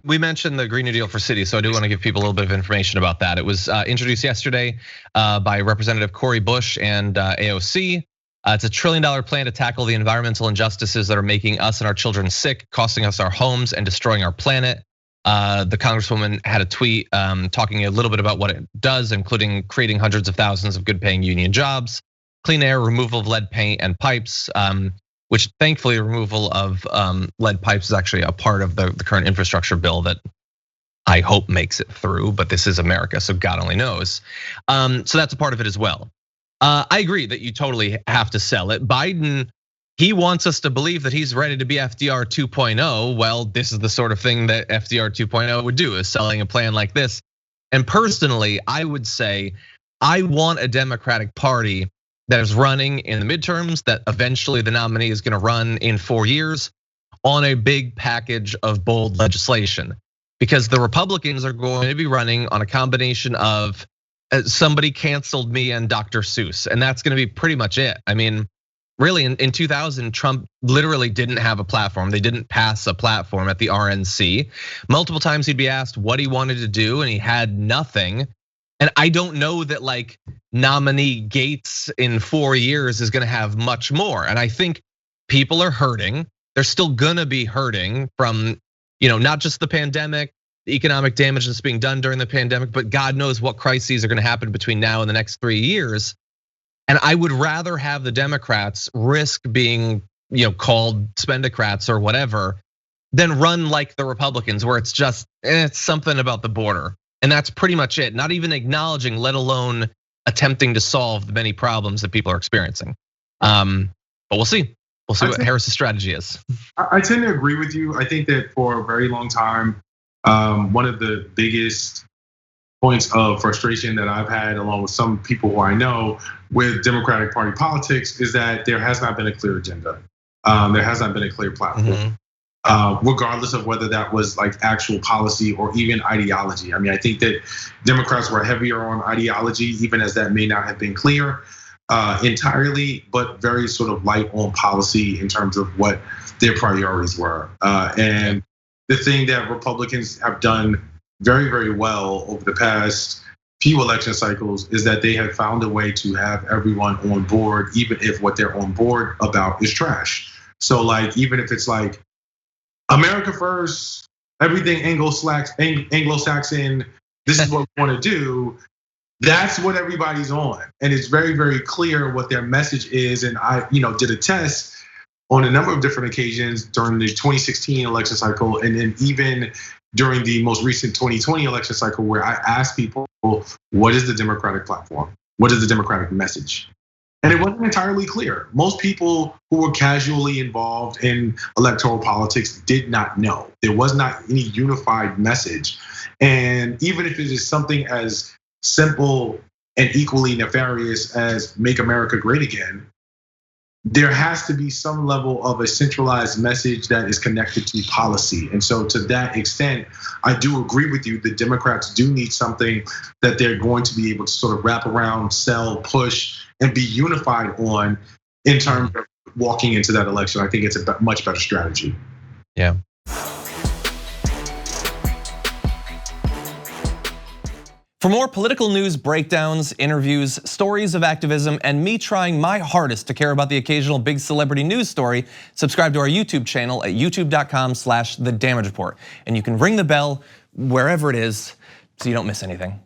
we mentioned the Green New Deal for cities, so I do want to give people a little bit of information about that. It was introduced yesterday by Representative Cori Bush and AOC. It's $1 trillion plan to tackle the environmental injustices that are making us and our children sick, costing us our homes and destroying our planet. The Congresswoman had a tweet talking a little bit about what it does, including creating hundreds of thousands of good-paying union jobs, clean air, removal of lead paint and pipes, which thankfully removal of lead pipes is actually a part of the current infrastructure bill that I hope makes it through, but this is America, so God only knows. So that's a part of it as well. I agree that you totally have to sell it. Biden, he wants us to believe that he's ready to be FDR 2.0. Well, this is the sort of thing that FDR 2.0 would do, is selling a plan like this. And personally, I would say, I want a Democratic Party that is running in the midterms, that eventually the nominee is gonna run in 4 years on a big package of bold legislation. Because the Republicans are going to be running on a combination of somebody canceled me and Dr. Seuss, and that's gonna be pretty much it. I mean, really in 2000, Trump literally didn't have a platform. They didn't pass a platform at the RNC. Multiple times he'd be asked what he wanted to do and he had nothing. And I don't know that like nominee Gates in 4 years is gonna have much more. And I think people are hurting. They're still gonna be hurting from, not just the pandemic, the economic damage that's being done during the pandemic, but God knows what crises are gonna happen between now and the next 3 years. And I would rather have the Democrats risk being, called spendocrats or whatever, than run like the Republicans, where it's just, it's something about the border. And that's pretty much it. Not even acknowledging, let alone attempting to solve the many problems that people are experiencing. But we'll see. We'll see what Harris's strategy is. I tend to agree with you. I think that for a very long time, one of the biggest points of frustration that I've had, along with some people who I know, with Democratic Party politics is that there has not been a clear agenda. There has not been a clear platform. Regardless of whether that was like actual policy or even ideology. I mean, I think that Democrats were heavier on ideology, even as that may not have been clear entirely, but very sort of light on policy in terms of what their priorities were. And the thing that Republicans have done very, very well over the past few election cycles is that they have found a way to have everyone on board, even if what they're on board about is trash. So like, even if it's like, America first, everything Anglo-Saxon, this is what we want to do. That's what everybody's on. And it's very, very clear what their message is. And I did a test on a number of different occasions during the 2016 election cycle. And then even during the most recent 2020 election cycle, where I asked people, what is the Democratic platform? What is the Democratic message? And it wasn't entirely clear. Most people who were casually involved in electoral politics did not know. There was not any unified message. And even if it is something as simple and equally nefarious as Make America Great Again, there has to be some level of a centralized message that is connected to policy. And so to that extent, I do agree with you. The Democrats do need something that they're going to be able to sort of wrap around, sell, push, and be unified on in terms of walking into that election. I think it's a much better strategy. Yeah. For more political news, breakdowns, interviews, stories of activism, and me trying my hardest to care about the occasional big celebrity news story, subscribe to our YouTube channel at youtube.com/The Damage Report. And you can ring the bell wherever it is so you don't miss anything.